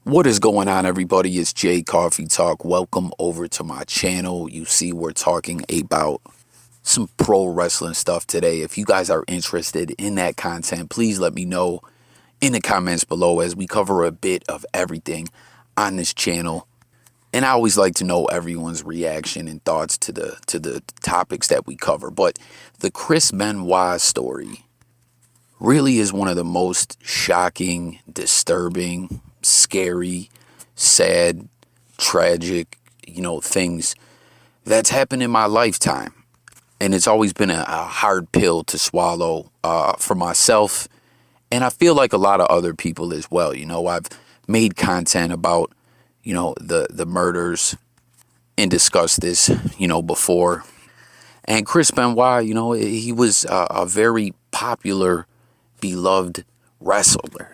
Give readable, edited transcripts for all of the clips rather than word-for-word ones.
What is going on, everybody? It's Jay Coffee Talk. Welcome over to my channel. You see, we're talking about some pro wrestling stuff today. If you guys are interested in that content, please let me know in the comments below, as we cover a bit of everything on this channel. And I always like to know everyone's reaction and thoughts to the topics that we cover. But the Chris Benoit story really is one of the most shocking, disturbing, scary, sad, tragic, things that's happened in my lifetime. And it's always been a hard pill to swallow for myself. And I feel like a lot of other people as well. I've made content about, the murders and discussed this, before. And Chris Benoit, he was a very popular, beloved wrestler.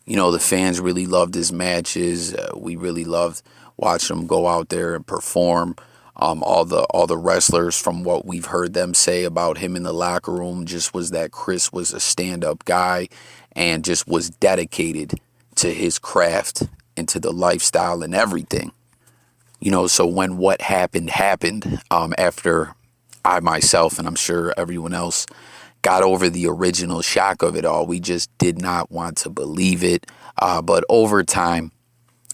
The fans really loved his matches. We really loved watching him go out there and perform. All the wrestlers, from what we've heard them say about him in the locker room, just was that Chris was a stand-up guy and just was dedicated to his craft and to the lifestyle and everything. So when what happened, after I myself, and I'm sure everyone else, got over the original shock of it all, we just did not want to believe it. But over time,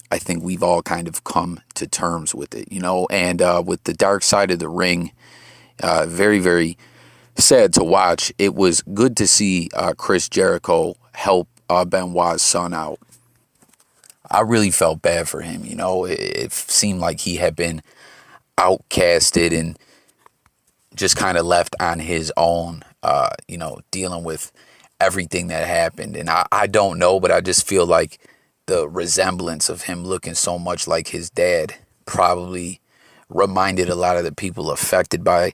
I think we've all kind of come to terms with it, and with the dark side of the ring, very, very sad to watch. It was good to see Chris Jericho help Benoit's son out. I really felt bad for him. It seemed like he had been outcasted and just kind of left on his own, dealing with everything that happened. And I don't know, but I just feel like the resemblance of him looking so much like his dad probably reminded a lot of the people affected by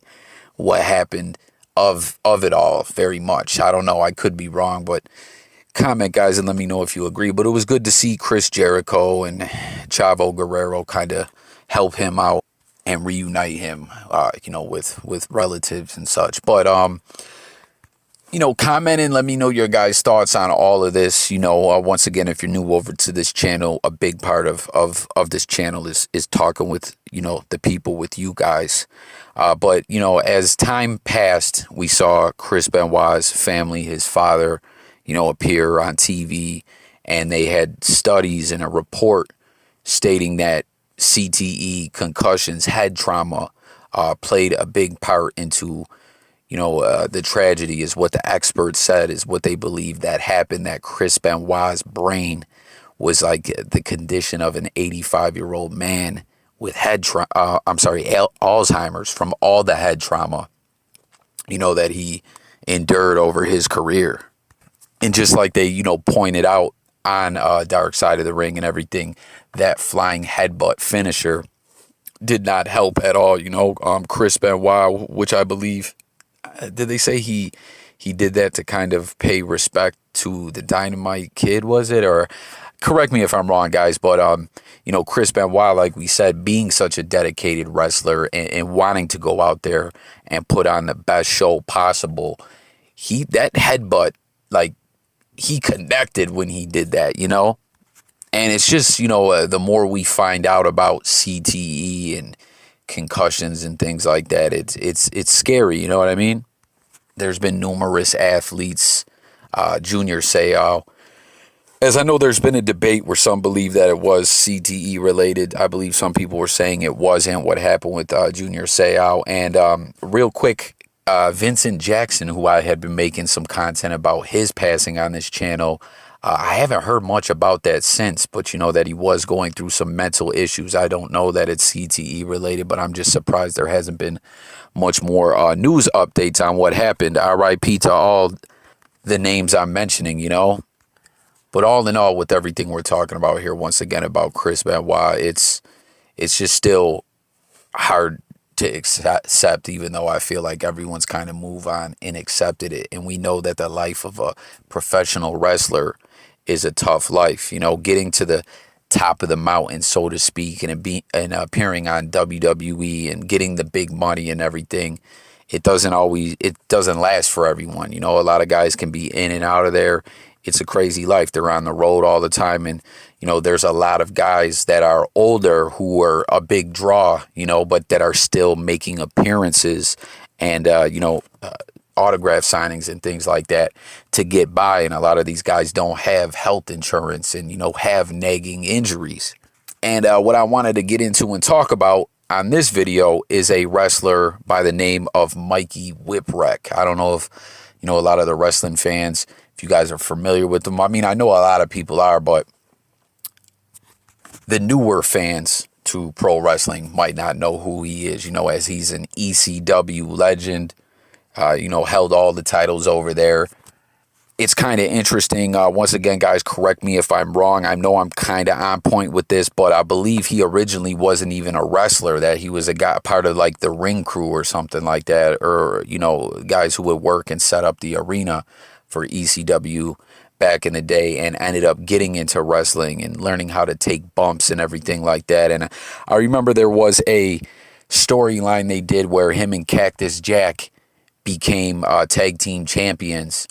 what happened of it all very much. I don't know. I could be wrong, but comment, guys, and let me know if you agree. But it was good to see Chris Jericho and Chavo Guerrero kind of help him out and reunite him, with relatives and such. But, comment and let me know your guys' thoughts on all of this. Once again, if you're new over to this channel, a big part of this channel is talking with, the people, with you guys. But, as time passed, we saw Chris Benoit's family, his father, appear on TV, and they had studies and a report stating that CTE, concussions, head trauma, played a big part into, the tragedy, is what the experts said, is what they believe that happened, that Chris Benoit's brain was like the condition of an 85-year-old man with Alzheimer's, from all the head trauma, that he endured over his career. And just like they, pointed out on Darkside of the Ring and everything, that flying headbutt finisher did not help at all. Chris Benoit, which I believe, did they say he did that to kind of pay respect to the Dynamite Kid, was it? Or correct me if I'm wrong, guys, but Chris Benoit, like we said, being such a dedicated wrestler and wanting to go out there and put on the best show possible, that headbutt, like, he connected when he did that, and it's just, the more we find out about CTE and concussions and things like that, it's scary, you know what I mean? There's been numerous athletes, Junior Seau, as I know there's been a debate where some believe that it was CTE related. I believe some people were saying it wasn't, what happened with Junior Seau. And real quick, Vincent Jackson, who I had been making some content about his passing on this channel, I haven't heard much about that since, but that he was going through some mental issues. I don't know that it's CTE related, but I'm just surprised there hasn't been much more news updates on what happened. RIP to all the names I'm mentioning, But all in all, with everything we're talking about here, once again, about Chris Benoit, it's just still hard to accept, even though I feel like everyone's kind of moved on and accepted it. And we know that the life of a professional wrestler is a tough life. Getting to the top of the mountain, so to speak, and appearing on WWE and getting the big money and everything, it doesn't last for everyone. A lot of guys can be in and out of there it's a crazy life. They're on the road all the time. And, there's a lot of guys that are older who are a big draw, but that are still making appearances and, autograph signings and things like that to get by. And a lot of these guys don't have health insurance and, have nagging injuries. And what I wanted to get into and talk about on this video is a wrestler by the name of Mikey Whipwreck. I don't know if, a lot of the wrestling fans, if you guys are familiar with them. I mean, I know a lot of people are, but the newer fans to pro wrestling might not know who he is, as he's an ECW legend, held all the titles over there. It's kind of interesting. Once again, guys, correct me if I'm wrong. I know I'm kind of on point with this, but I believe he originally wasn't even a wrestler, that he was a guy, part of like the ring crew or something like that, or, guys who would work and set up the arena for ECW back in the day, and ended up getting into wrestling and learning how to take bumps and everything like that. And I remember there was a storyline they did where him and Cactus Jack became tag team champions.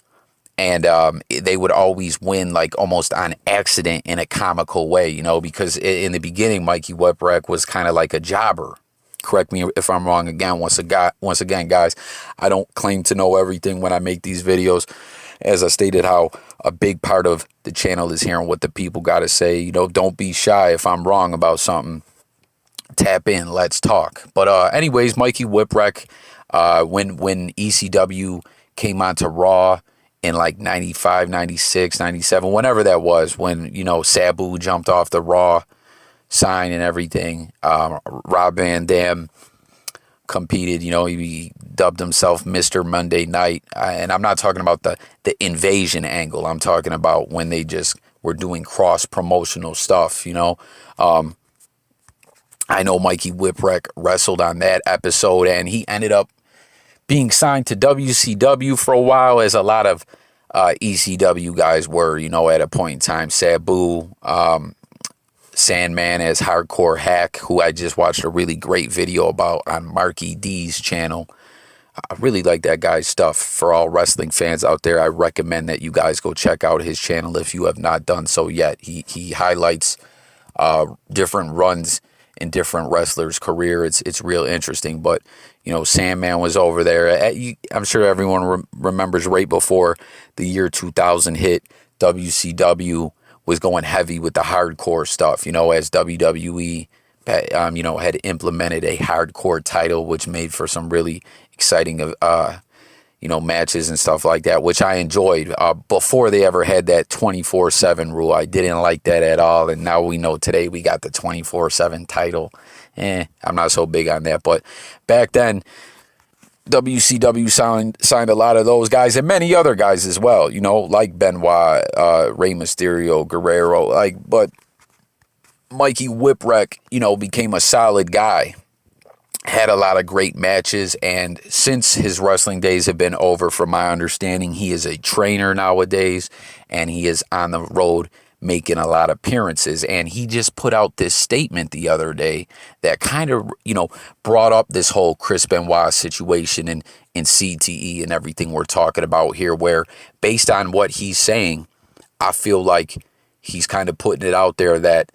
And they would always win like almost on accident in a comical way, because in the beginning, Mikey Whipwreck was kind of like a jobber. Correct me if I'm wrong again. Once again, guys, I don't claim to know everything when I make these videos. As I stated, how a big part of the channel is hearing what the people got to say. Don't be shy if I'm wrong about something. Tap in, let's talk. But anyways, Mikey Whipwreck, when ECW came onto Raw, in like 95, 96, 97, whenever that was, when, Sabu jumped off the Raw sign and everything. Rob Van Dam competed, he dubbed himself Mr. Monday Night. And I'm not talking about the invasion angle. I'm talking about when they just were doing cross-promotional stuff, I know Mikey Whipwreck wrestled on that episode, and he ended up being signed to WCW for a while, as a lot of ECW guys were, at a point in time. Sabu, Sandman as Hardcore Hack, who I just watched a really great video about on Marky D's channel. I really like that guy's stuff. For all wrestling fans out there, I recommend that you guys go check out his channel if you have not done so yet. He highlights different runs in different wrestlers' career. It's real interesting. But Sandman was over there. I'm sure everyone remembers right before the year 2000 hit, WCW was going heavy with the hardcore stuff, as WWE had implemented a hardcore title, which made for some really exciting matches and stuff like that, which I enjoyed before they ever had that 24/7 rule. I didn't like that at all. And now we know today we got the 24/7 title. I'm not so big on that. But back then, WCW signed a lot of those guys and many other guys as well, like Benoit, Rey Mysterio, Guerrero. But Mikey Whipwreck, became a solid guy. Had a lot of great matches, and since his wrestling days have been over, from my understanding, he is a trainer nowadays, and he is on the road making a lot of appearances. And he just put out this statement the other day that kind of, brought up this whole Chris Benoit situation and CTE and everything we're talking about here, where based on what he's saying, I feel like he's kind of putting it out there that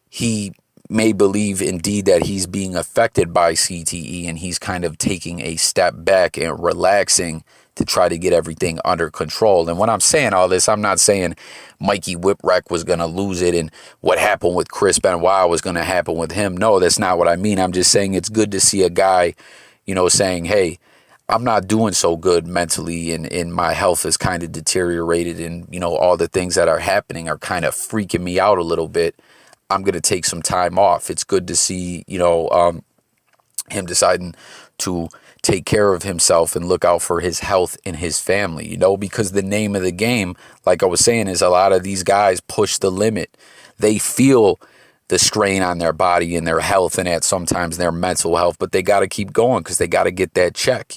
he may believe indeed that he's being affected by CTE, and he's kind of taking a step back and relaxing to try to get everything under control. And when I'm saying all this, I'm not saying Mikey Whipwreck was going to lose it and what happened with Chris Benoit was going to happen with him. No, that's not what I mean. I'm just saying it's good to see a guy, saying, hey, I'm not doing so good mentally, and my health is kind of deteriorated, and, all the things that are happening are kind of freaking me out a little bit. I'm going to take some time off. It's good to see, him deciding to take care of himself and look out for his health and his family, because the name of the game, like I was saying, is a lot of these guys push the limit. They feel the strain on their body and their health, and at sometimes their mental health, but they got to keep going because they got to get that check,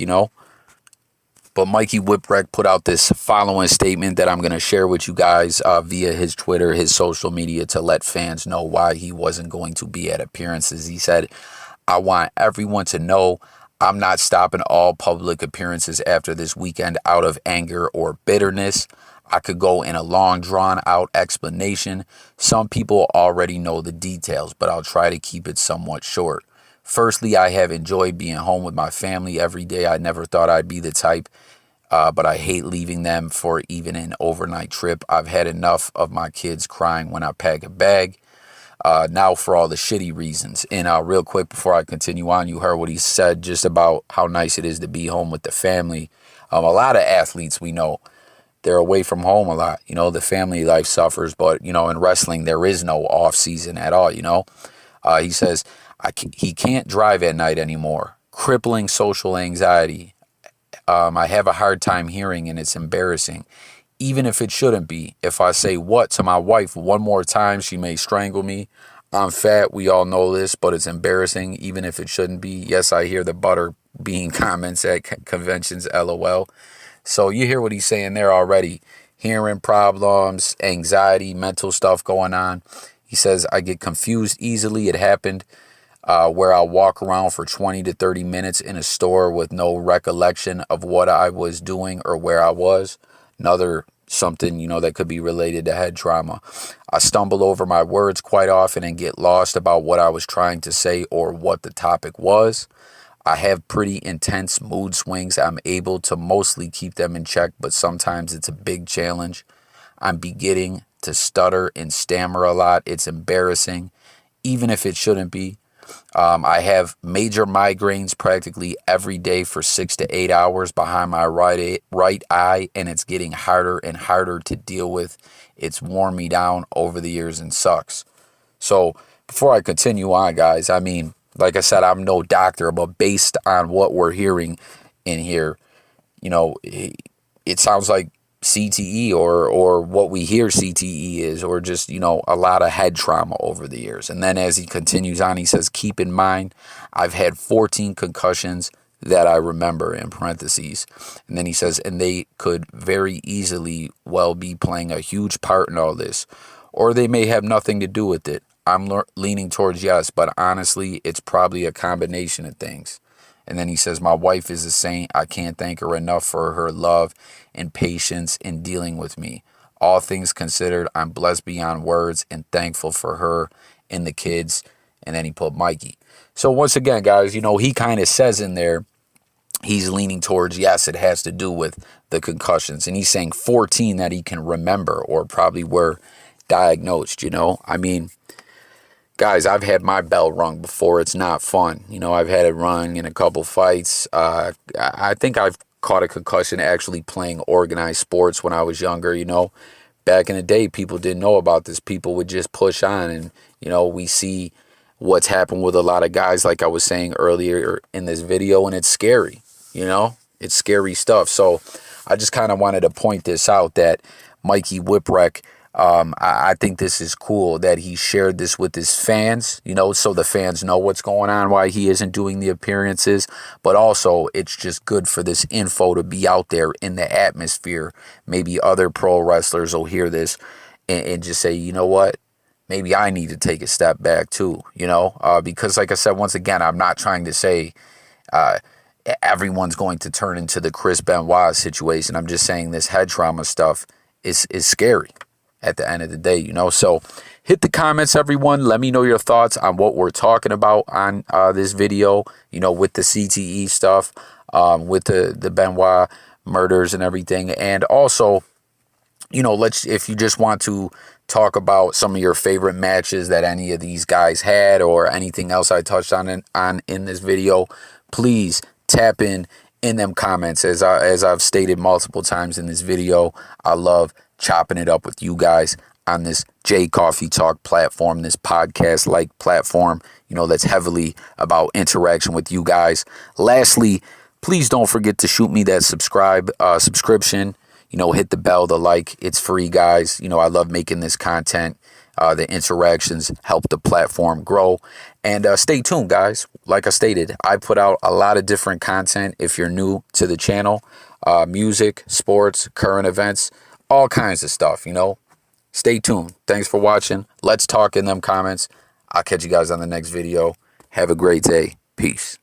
But Mikey Whipwreck put out this following statement that I'm going to share with you guys via his Twitter, his social media, to let fans know why he wasn't going to be at appearances. He said, I want everyone to know I'm not stopping all public appearances after this weekend out of anger or bitterness. I could go in a long, drawn-out explanation. Some people already know the details, but I'll try to keep it somewhat short. Firstly, I have enjoyed being home with my family every day. I never thought I'd be the type, but I hate leaving them for even an overnight trip. I've had enough of my kids crying when I pack a bag. Now for all the shitty reasons. And real quick before I continue on, you heard what he said just about how nice it is to be home with the family. A lot of athletes we know, they're away from home a lot. You know, the family life suffers, but, you know, in wrestling, there is no off season at all, you know. He says, he can't drive at night anymore. Crippling social anxiety. I have a hard time hearing, and it's embarrassing. Even if it shouldn't be. If I say what to my wife one more time, she may strangle me. I'm fat. We all know this, but it's embarrassing, even if it shouldn't be. Yes, I hear the butter being comments at conventions, LOL. So you hear what he's saying there already. Hearing problems, anxiety, mental stuff going on. He says, I get confused easily. It happened where I'll walk around for 20 to 30 minutes in a store with no recollection of what I was doing or where I was. Another something, you know, that could be related to head trauma. I stumble over my words quite often and get lost about what I was trying to say or what the topic was. I have pretty intense mood swings. I'm able to mostly keep them in check, but sometimes it's a big challenge. I'm beginning to stutter and stammer a lot. It's embarrassing, even if it shouldn't be. I have major migraines practically every day for 6 to 8 hours behind my right eye, and it's getting harder and harder to deal with. It's worn me down over the years and sucks. So before I continue on, guys, I mean, like I said, I'm no doctor, but based on what we're hearing in here, you know, it sounds like CTE or what we hear CTE is, or just, you know, a lot of head trauma over the years. And then as he continues on, he says, keep in mind, I've had 14 concussions that I remember, in parentheses. And then he says, and they could very easily well be playing a huge part in all this, or they may have nothing to do with it. I'm leaning towards yes, but honestly, it's probably a combination of things. And then he says, my wife is a saint. I can't thank her enough for her love and patience in dealing with me. All things considered, I'm blessed beyond words and thankful for her and the kids. And then he put Mikey. So once again, guys, you know, he kind of says in there, he's leaning towards, yes, it has to do with the concussions. And he's saying 14 that he can remember or probably were diagnosed, you know. I mean, guys, I've had my bell rung before. It's not fun. You know, I've had it rung in a couple fights. I think I've caught a concussion actually playing organized sports when I was younger, you know. Back in the day, people didn't know about this. People would just push on. And, you know, we see what's happened with a lot of guys, like I was saying earlier in this video, and it's scary, you know. It's scary stuff. So I just kind of wanted to point this out that Mikey Whipwreck, I think this is cool that he shared this with his fans, you know, so the fans know what's going on, why he isn't doing the appearances. But also, it's just good for this info to be out there in the atmosphere. Maybe other pro wrestlers will hear this and just say, you know what, maybe I need to take a step back too, you know, because like I said, once again, I'm not trying to say everyone's going to turn into the Chris Benoit situation. I'm just saying this head trauma stuff is scary at the end of the day, you know. So hit the comments, everyone. Let me know your thoughts on what we're talking about on this video, you know, with the CTE stuff, with the Benoit murders and everything. And also, you know, if you just want to talk about some of your favorite matches that any of these guys had or anything else I touched on in this video, please tap in them comments. As I've stated multiple times in this video, I love chopping it up with you guys on this J Coffee Talk platform, this podcast-like platform, you know, that's heavily about interaction with you guys. Lastly, please don't forget to shoot me that subscription. You know, hit the bell, the like. It's free, guys. You know, I love making this content. The interactions help the platform grow. And stay tuned, guys. Like I stated, I put out a lot of different content if you're new to the channel. Music, sports, current events, all kinds of stuff, you know. Stay tuned. Thanks for watching. Let's talk in them comments. I'll catch you guys on the next video. Have a great day. Peace.